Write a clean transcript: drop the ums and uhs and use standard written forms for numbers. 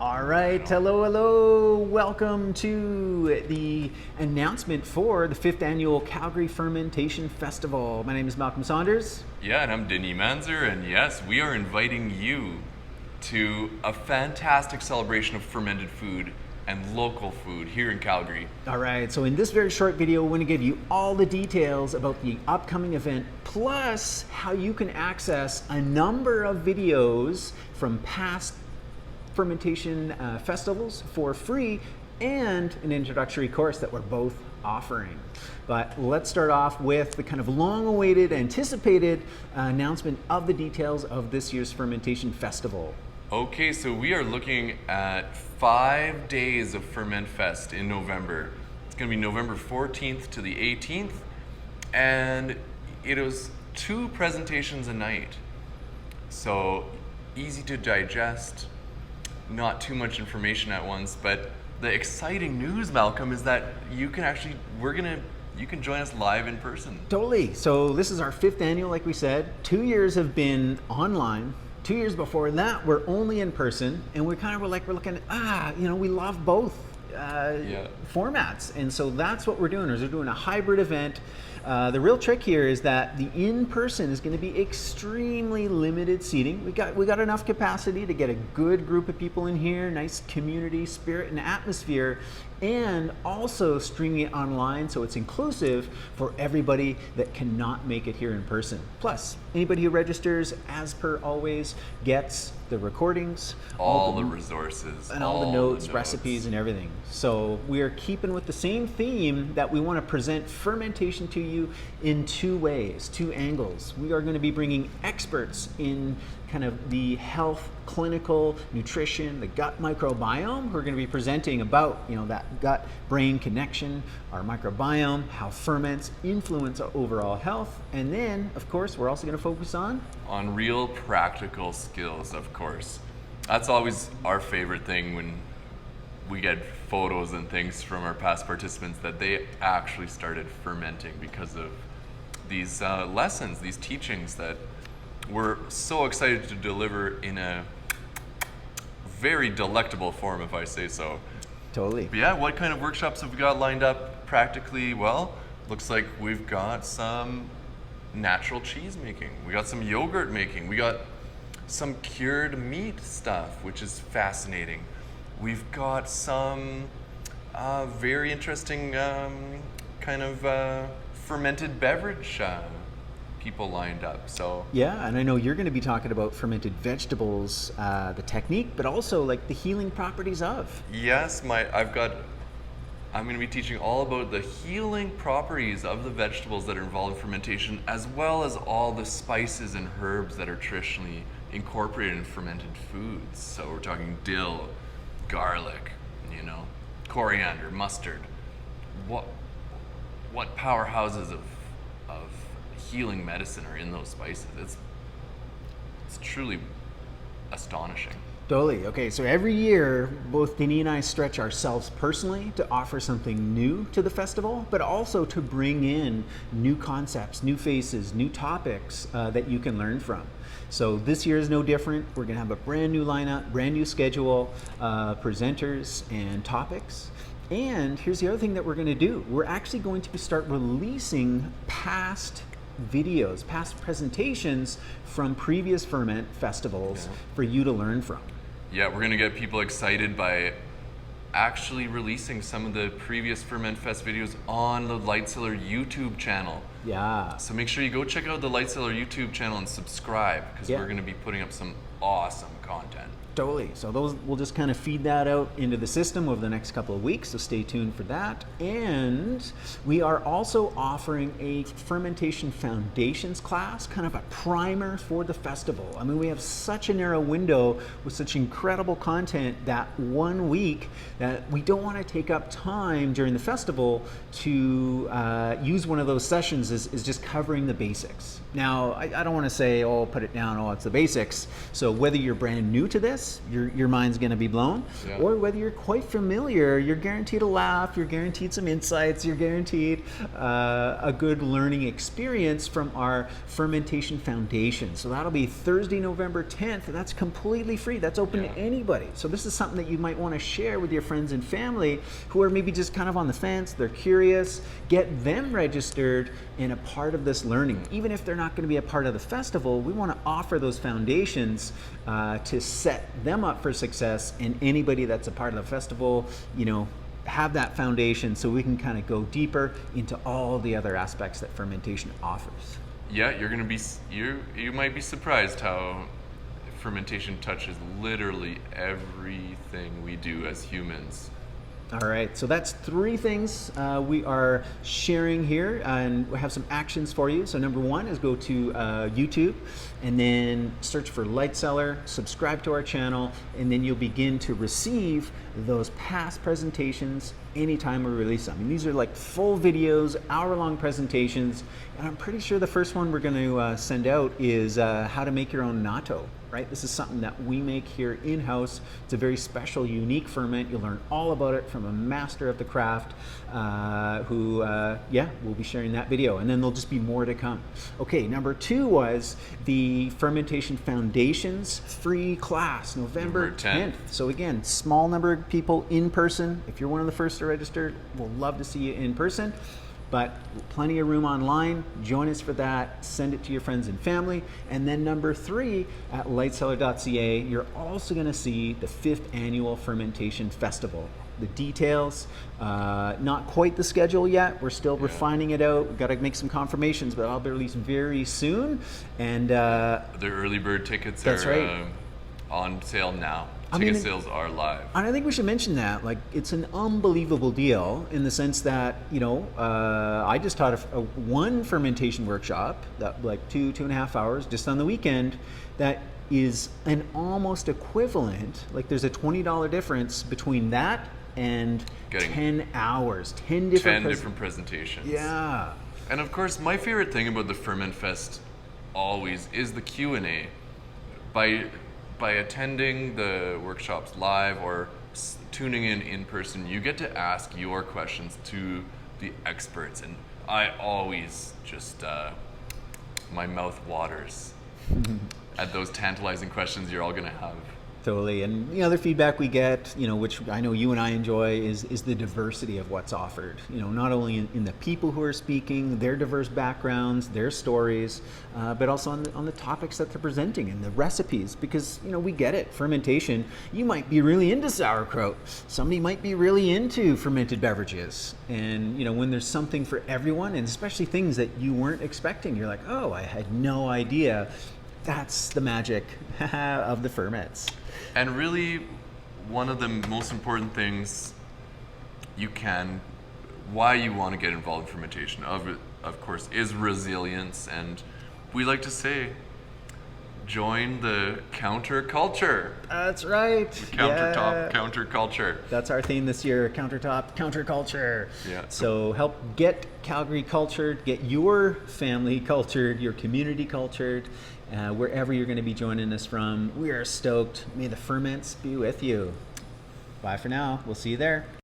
All right, hello. Welcome to the announcement for the 5th Annual Calgary Fermentation Festival. My name is Malcolm Saunders. Yeah, and I'm Denis Manzer, and yes, we are inviting you to a fantastic celebration of fermented food and local food here in Calgary. All right, so in this very short video, we're going to give you all the details about the upcoming event, plus how you can access a number of videos from past fermentation festivals for free, and an introductory course that we're both offering. But let's start off with the kind of long-awaited, anticipated announcement of the details of this year's fermentation festival. Okay, so we are looking at 5 days of Ferment Fest in November. It's going to be November 14th to the 18th, and it was 2 presentations a night. So easy to digest, not too much information at once, but the exciting news, Malcolm, is that you can actually, you can join us live in person. Totally. So this is our 5th annual, like we said. 2 years have been online. 2 years before that, we're only in person, and we're looking at, we love both formats. And so that's what we're doing, is we're doing a hybrid event. The real trick here is that the in-person is going to be extremely limited seating. We got enough capacity to get a good group of people in here, nice community spirit and atmosphere, and also streaming it online so it's inclusive for everybody that cannot make it here in person. Plus, anybody who registers, as per always, gets the recordings, all the resources, and all the notes, recipes, and everything. So we are keeping with the same theme that we want to present fermentation to you in 2 ways, 2 angles. We are going to be bringing experts in kind of the health, clinical, nutrition, the gut microbiome, who are going to be presenting about that gut-brain connection, our microbiome, how ferments influence our overall health, and then, of course, we're also going to focus on real practical skills, of course. That's always our favorite thing when we get photos and things from our past participants that they actually started fermenting because of these lessons, these teachings that we're so excited to deliver in a very delectable form, if I say so. Totally. But yeah, what kind of workshops have we got lined up practically? Well, looks like we've got some natural cheese making. We got some yogurt making. We got some cured meat stuff, which is fascinating. We've got some very interesting kind of fermented beverage people lined up. So yeah, and I know you're going to be talking about fermented vegetables, the technique, but also like the healing properties of. Yes, I'm going to be teaching all about the healing properties of the vegetables that are involved in fermentation, as well as all the spices and herbs that are traditionally incorporated in fermented foods. So we're talking dill, garlic, coriander, mustard. What powerhouses of healing medicine are in those spices? It's truly astonishing. Totally. Okay, so every year, both Denis and I stretch ourselves personally to offer something new to the festival, but also to bring in new concepts, new faces, new topics that you can learn from. So this year is no different. We're going to have a brand new lineup, brand new schedule, presenters and topics. And here's the other thing that we're going to do. We're actually going to start releasing past videos, past presentations from previous ferment festivals for you to learn from. Yeah, we're going to get people excited by actually releasing some of the previous Ferment Fest videos on the Lightseller YouTube channel. Yeah. So make sure you go check out the Lightseller YouTube channel and subscribe, because we're going to be putting up some awesome content. Totally. So those, we'll just kind of feed that out into the system over the next couple of weeks, so stay tuned for that. And we are also offering a fermentation foundations class, kind of a primer for the festival. I mean, we have such a narrow window with such incredible content that 1 week that we don't want to take up time during the festival to use one of those sessions is just covering the basics. Now, I don't want to say, oh, put it down, oh, it's the basics. So whether you're brand new to this, this, your mind's going to be blown. Yeah. Or whether you're quite familiar, you're guaranteed a laugh, you're guaranteed some insights, you're guaranteed a good learning experience from our Fermentation Foundation. So that'll be Thursday, November 10th. That's completely free. That's open to anybody. So this is something that you might want to share with your friends and family who are maybe just kind of on the fence, they're curious. Get them registered and a part of this learning. Even if they're not going to be a part of the festival, we want to offer those foundations to set them up for success, and anybody that's a part of the festival, have that foundation so we can kind of go deeper into all the other aspects that fermentation offers. Yeah, you might be surprised how fermentation touches literally everything we do as humans. All right, so that's 3 things we are sharing here, and we have some actions for you. So number 1 is go to YouTube and then search for Light Cellar, subscribe to our channel, and then you'll begin to receive those past presentations anytime we release them. And these are like full videos, hour-long presentations, and I'm pretty sure the first one we're going to send out is how to make your own natto. Right? This is something that we make here in-house. It's a very special, unique ferment. You'll learn all about it from a master of the craft who, we'll be sharing that video. And then there'll just be more to come. Okay, number 2 was the Fermentation Foundation's free class, November 10th. So again, small number of people in person. If you're one of the first to register, we'll love to see you in person. But plenty of room online. Join us for that. Send it to your friends and family. And then number 3, at lightcellar.ca, you're also going to see the 5th Annual Fermentation Festival. The details, not quite the schedule yet. We're still refining it out. We've got to make some confirmations, but I'll be released very soon. And the early bird tickets are on sale now. Ticket sales are live. And I think we should mention that. Like, it's an unbelievable deal in the sense that, I just taught one fermentation workshop, that like 2.5 hours just on the weekend, that is an almost equivalent, like there's a $20 difference between that and 10 hours, 10 different presentations. Yeah. And of course, my favorite thing about the Ferment Fest always is the Q&A. By attending the workshops live or tuning in person, you get to ask your questions to the experts, and I always just my mouth waters at those tantalizing questions you're all gonna have. Totally. And the other feedback we get, which I know you and I enjoy, is the diversity of what's offered. Not only in the people who are speaking, their diverse backgrounds, their stories, but also on the topics that they're presenting and the recipes. Because we get it. Fermentation. You might be really into sauerkraut. Somebody might be really into fermented beverages. And when there's something for everyone, and especially things that you weren't expecting, you're like, oh, I had no idea. That's the magic of the ferments. And really, one of the most important things why you want to get involved in fermentation, of course, is resilience. And we like to say, join the counterculture. That's right. The countertop counterculture. That's our theme this year, countertop counterculture. Yeah. So help get Calgary cultured, get your family cultured, your community cultured, wherever you're going to be joining us from. We are stoked. May the ferments be with you. Bye for now. We'll see you there.